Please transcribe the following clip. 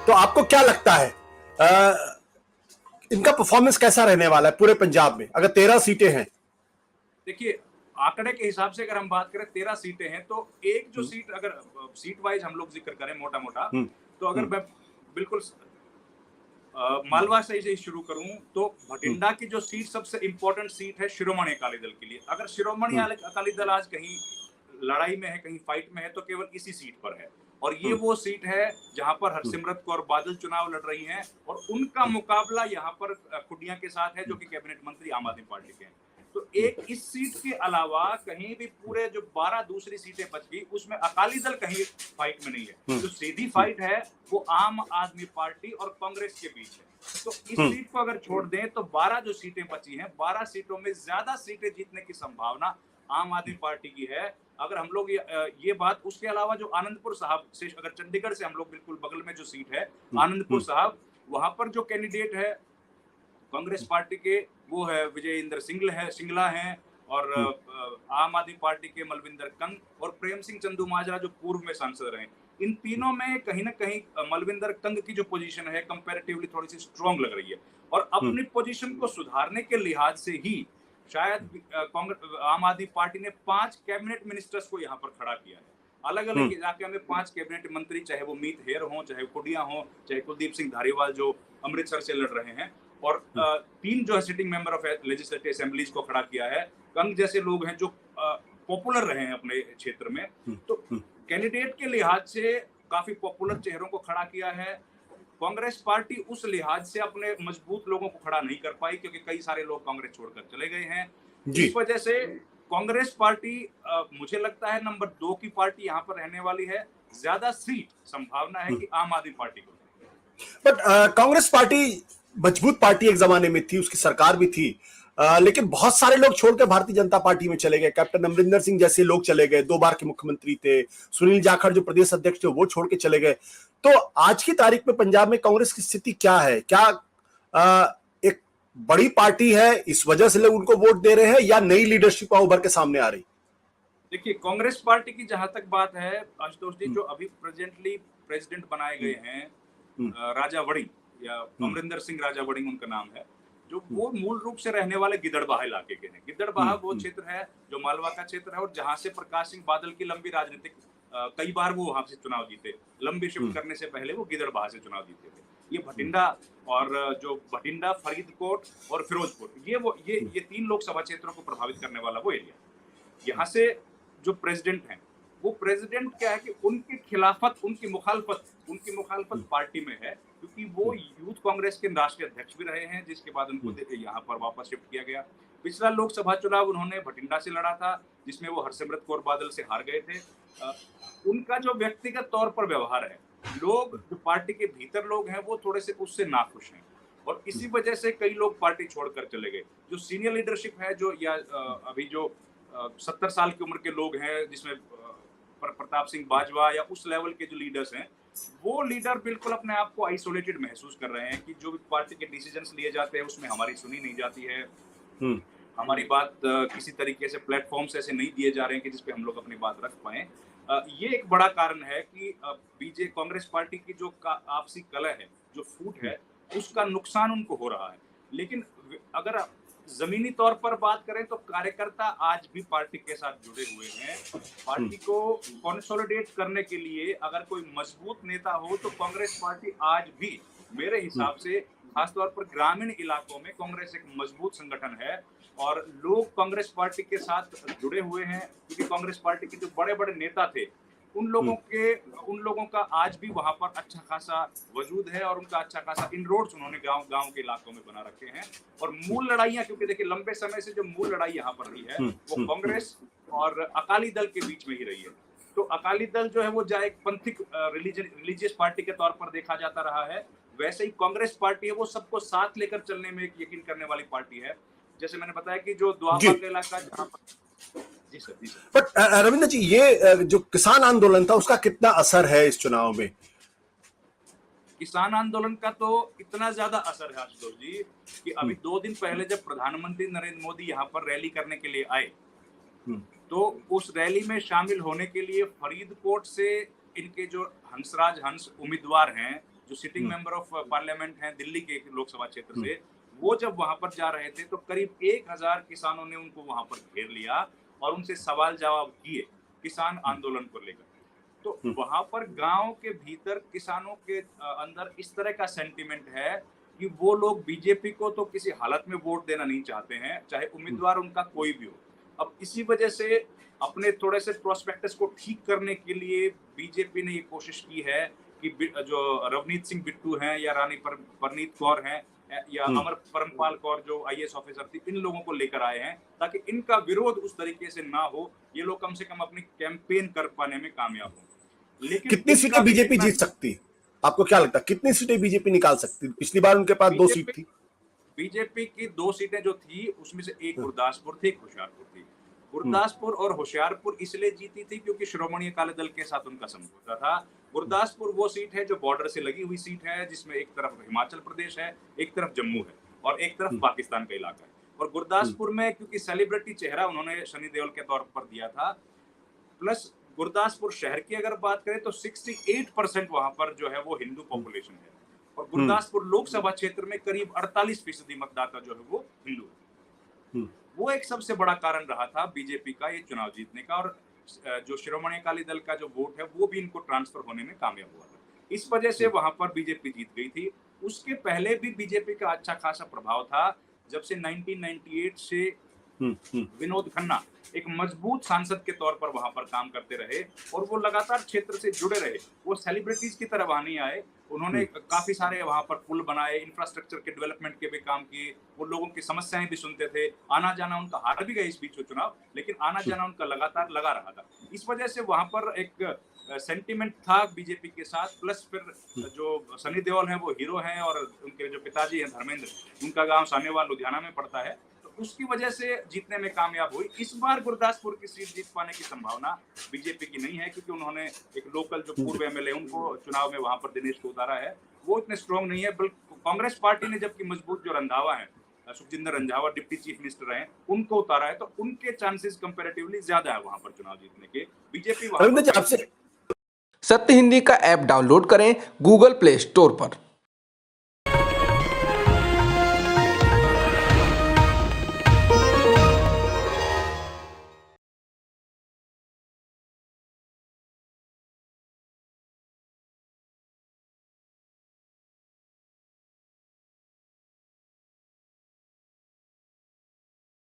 तो आपको क्या लगता है इनका परफॉर्मेंस कैसा रहने वाला है पूरे पंजाब में अगर 13 सीटें हैं? देखिए, आंकड़े के हिसाब से अगर हम बात करें 13 सीटें हैं, तो एक जो सीट अगर सीट वाइज हम लोग जिक्र करें मोटा-मोटा, तो अगर मैं बिल्कुल मालवा से ही शुरू करूं तो भटिंडा की जो सीट सबसे इंपॉर्टेंट सीट है शिरोमणि अकाली दल के लिए। अगर शिरोमणि अकाली दल आज कहीं लड़ाई में है, कहीं फाइट में है, तो केवल इसी सीट पर है। और ये वो सीट है जहां पर हरसिमरत कौर बादल चुनाव लड़ रही हैं और उनका मुकाबला यहाँ पर खुडिया के साथ है, जो कि कैबिनेट मंत्री आम आदमी पार्टी के हैं। तो एक इस सीट के अलावा कहीं भी पूरे जो 12 दूसरी सीटें बच गई, उसमें अकाली दल कहीं फाइट में नहीं है। जो सीधी फाइट है वो आम आदमी पार्टी और कांग्रेस के बीच है। तो इस सीट को अगर छोड़ दें तो 12 जो सीटें बची हैं, 12 सीटों में ज्यादा सीटें जीतने की संभावना आम आदमी पार्टी की है। अगर हम लोग ये बात उसके अलावा जो आनंदपुर साहब से, अगर चंडीगढ़ से हम लोग बिल्कुल बगल में जो सीट है आनंदपुर साहब, वहां पर जो कैंडिडेट है कांग्रेस पार्टी के, वो है विजय इंद्र सिंगला हैं और आम आदमी पार्टी के मलविंदर कंग और प्रेम सिंह चंदूमाजरा जो पूर्व में सांसद रहे। इन तीनों में कहीं ना कहीं मलविंदर कंग की जो पोजीशन है कंपैरेटिवली थोड़ी सी स्ट्रांग लग रही है और अपनी पोजीशन को सुधारने के लिहाज से ही शायद कांग्रेस आम आदमी पार्टी ने 5 कैबिनेट मिनिस्टर्स को यहाँ पर खड़ा किया है। अलग अलग इलाके में 5 कैबिनेट मंत्री, चाहे वो मीत हेयर हो, चाहे खुडिया हो, चाहे कुलदीप सिंह धारीवाल जो अमृतसर से लड़ रहे हैं, और 3 जो है sitting member of legislative assemblies को खड़ा किया है। कंग जैसे लोग हैं जो पॉपुलर रहे हैं अपने क्षेत्र में, तो कैंडिडेट के लिहाज से काफी पॉपुलर चेहरों को खड़ा किया है। कांग्रेस पार्टी उस लिहाज से अपने मजबूत लोगों को खड़ा नहीं कर पाई क्योंकि कई सारे लोग कांग्रेस छोड़कर चले गए हैं। इस वजह से कांग्रेस पार्टी मुझे लगता है नंबर 2 की पार्टी यहाँ पर रहने वाली है। ज्यादा सीट संभावना है कि आम आदमी पार्टी को। बट कांग्रेस पार्टी मजबूत पार्टी एक जमाने में थी, उसकी सरकार भी थी, लेकिन बहुत सारे लोग छोड़कर भारतीय जनता पार्टी में चले गए। कैप्टन अमरिंदर सिंह जैसे लोग चले गए, 2 बार के मुख्यमंत्री थे। सुनील जाखड़ जो प्रदेश अध्यक्ष थे वो छोड़ के चले गए। तो आज की तारीख में पंजाब में कांग्रेस की स्थिति क्या है? क्या एक बड़ी पार्टी है इस वजह से लोग उनको वोट दे रहे हैं या नई लीडरशिप उभर के सामने आ रही? देखिए, कांग्रेस पार्टी की जहां तक बात है आशुतोष जी, जो अभी प्रेजेंटली प्रेसिडेंट बनाए गए हैं राजा वड़िंग या अमरिंदर सिंह राजा वड़िंग उनका नाम है, जो वो मूल रूप से रहने वाले गिदड़बाहा इलाके के हैं। गिदड़बाहा वो क्षेत्र है जो मालवा का क्षेत्र है और जहां से प्रकाश सिंह बादल की लंबी राजनीतिक कई बार वो वहां से चुनाव जीते। लंबी शिफ्ट करने से पहले वो गिदड़बाहा से चुनाव जीते थे। ये भटिंडा और जो भटिंडा, फरीदकोट और फिरोजपुर, ये 3 लोकसभा क्षेत्रों को प्रभावित करने वाला वो एरिया। यहाँ से जो प्रेसिडेंट हैं, वो प्रेसिडेंट क्या है कि उनकी मुखालफत पार्टी में है, क्योंकि वो यूथ कांग्रेस के राष्ट्रीय अध्यक्ष भी रहे हैं, जिसके बाद उनको यहाँ पर वापस शिफ्ट किया गया। पिछला लोकसभा चुनाव उन्होंने भटिंडा से लड़ा था, जिसमें वो हरसिमरत कौर बादल से हार गए थे। उनका जो व्यक्तिगत तौर पर व्यवहार है, लोग जो पार्टी के भीतर लोग हैं वो थोड़े से उससे नाखुश हैं और इसी वजह से कई लोग पार्टी छोड़कर चले गए। जो सीनियर लीडरशिप है, जो या अभी जो 70 साल की उम्र के लोग हैं, जिसमें प्रताप सिंह बाजवा या उस लेवल के जो लीडर्स हैं, वो लीडर बिल्कुल अपने आप को आइसोलेटेड महसूस कर रहे हैं कि जो भी पार्टी के डिसीजंस लिए जाते हैं उसमें हमारी सुनी नहीं जाती है। हमारी बात किसी तरीके से प्लेटफॉर्म्स ऐसे नहीं दिए जा रहे हैं कि जिसपे हम लोग अपनी बात रख पाए। ये एक बड़ा कारण है कि कांग्रेस पार्टी की जो आपसी कलह है, जो फूट है, उसका नुकसान उनको हो रहा है। लेकिन अगर जमीनी तौर पर बात करें तो कार्यकर्ता आज भी पार्टी के साथ जुड़े हुए हैं। पार्टी को कंसोलिडेट करने के लिए अगर कोई मजबूत नेता हो तो कांग्रेस पार्टी आज भी, मेरे हिसाब से खासतौर पर ग्रामीण इलाकों में, कांग्रेस एक मजबूत संगठन है और लोग कांग्रेस पार्टी के साथ जुड़े हुए हैं, क्योंकि कांग्रेस पार्टी के जो बड़े बड़े नेता थे उन लोगों का आज भी वहां पर अच्छा खासा वजूद है और उनका अच्छा खासा इनरोड्स उन्होंने गांव के इलाकों में बना रखे हैं। और मूल लड़ाइयां, क्योंकि देखिए लंबे समय से जो मूल लड़ाई यहाँ पर रही है वो कांग्रेस और अकाली दल के बीच में ही रही है। तो अकाली दल जो है वो चाहे एक पंथिक रिलीजियस पार्टी के तौर पर देखा जाता रहा है, वैसे ही कांग्रेस पार्टी है वो सबको साथ लेकर चलने में एक यकीन करने वाली पार्टी है। जैसे मैंने बताया कि जो द्वापा का इलाका जहाँ पर जी सर। बट रविंद्र जी, ये जो किसान आंदोलन था उसका कितना असर है इस चुनाव में? किसान आंदोलन का तो इतना ज्यादा असर है आशुतोष जी कि अभी 2 दिन पहले जब प्रधानमंत्री नरेंद्र मोदी यहाँ पर रैली करने के लिए आए, तो उस रैली में शामिल होने के लिए फरीदकोट से इनके जो हंस उम्मीदवार हैं, जो सिटिंग मेंबर ऑफ पार्लियामेंट हैं दिल्ली के लोकसभा क्षेत्र से, वो जब वहां पर जा रहे थे तो करीब 1000 किसानों ने उनको वहां पर घेर लिया और उनसे सवाल जवाब किए किसान आंदोलन को लेकर। तो वहां पर गांव के भीतर किसानों के अंदर इस तरह का सेंटिमेंट है कि वो लोग बीजेपी को तो किसी हालत में वोट देना नहीं चाहते हैं, चाहे उम्मीदवार उनका कोई भी हो। अब इसी वजह से अपने थोड़े से प्रोस्पेक्टस को ठीक करने के लिए बीजेपी ने ये कोशिश की है कि जो रवनीत सिंह बिट्टू हैं या रानी परनीत कौर हैं या अमर परमपाल कौर जो आईएएस ऑफिसर थी, इन लोगों को लेकर आए हैं ताकि इनका विरोध उस तरीके से ना हो, ये लोग कम से कम अपनी कैंपेन कर पाने में कामयाब हो। लेकिन कितनी सीटें बीजेपी जीत सकती है? आपको क्या लगता है कितनी सीटें बीजेपी निकाल सकती है? पिछली बार उनके पास 2 सीट थी। बीजेपी की 2 सीटें जो थी उसमें से एक गुरदासपुर थी, एक होशियारपुर थी। गुरदासपुर और होशियारपुर इसलिए जीती थी क्योंकि श्रोमणी अकाली दल के साथ उनका समझौता था। गुरदासपुर वो सीट है जो बॉर्डर से लगी हुई सीट है, जिसमें एक तरफ हिमाचल प्रदेश है, एक तरफ जम्मू है और एक तरफ पाकिस्तान का इलाका है। और गुरदासपुर में क्योंकि सेलिब्रिटी चेहरा उन्होंने सनी देओल के तौर पर दिया था, प्लस गुरदासपुर शहर की अगर बात करें तो 68% वहां पर जो है वो हिंदू पॉपुलेशन है और गुरदासपुर लोकसभा क्षेत्र में करीब 48% मतदाता जो है वो हिंदू है। वो एक सबसे बड़ा कारण रहा था बीजेपी का ये चुनाव जीतने का और जो श्रोमणी अकाली दल का जो वोट है वो भी इनको ट्रांसफर होने में कामयाब हुआ था। इस वजह से वहां पर बीजेपी जीत गई थी। उसके पहले भी बीजेपी का अच्छा खासा प्रभाव था जब से 1998 से विनोद खन्ना एक मजबूत सांसद के तौर पर वहां पर काम करते रहे और वो लगातार क्षेत्र से जुड़े रहे। वो सेलिब्रिटीज की तरह वहां नहीं आए, उन्होंने काफी सारे वहां पर पुल बनाए, इंफ्रास्ट्रक्चर के डेवलपमेंट के भी काम किए, वो लोगों की समस्याएं भी सुनते थे। आना जाना उनका, हार भी गए इस बीच चुनाव, लेकिन आना जाना उनका लगातार लगा रहा था। इस वजह से वहां पर एक सेंटिमेंट था बीजेपी के साथ। प्लस फिर जो सनी देओल हैं वो हीरो हैं और उनके जो पिताजी हैं धर्मेंद्र, उनका गांव सानेवाल लुधियाना में पड़ता है, उसकी वजह से जीतने में कामयाब हुई। इस बार गुरदासपुर की सीट जीत पाने की संभावना बीजेपी की नहीं है क्योंकि उन्होंने एक लोकल जो पूर्व एमएलए उनको चुनाव में वहां पर दिनेश को उतारा है, वो इतने स्ट्रॉन्ग नहीं है। कांग्रेस पार्टी ने जबकि मजबूत जो रंधावा है, Sukhjinder Randhawa deputy chief minister रहे, उनको उतारा है, तो उनके चांसेस कंपैरेटिवली ज्यादा है वहां पर चुनाव जीतने के। बीजेपी सत्य हिंदी का ऐप डाउनलोड करें गूगल प्ले स्टोर पर।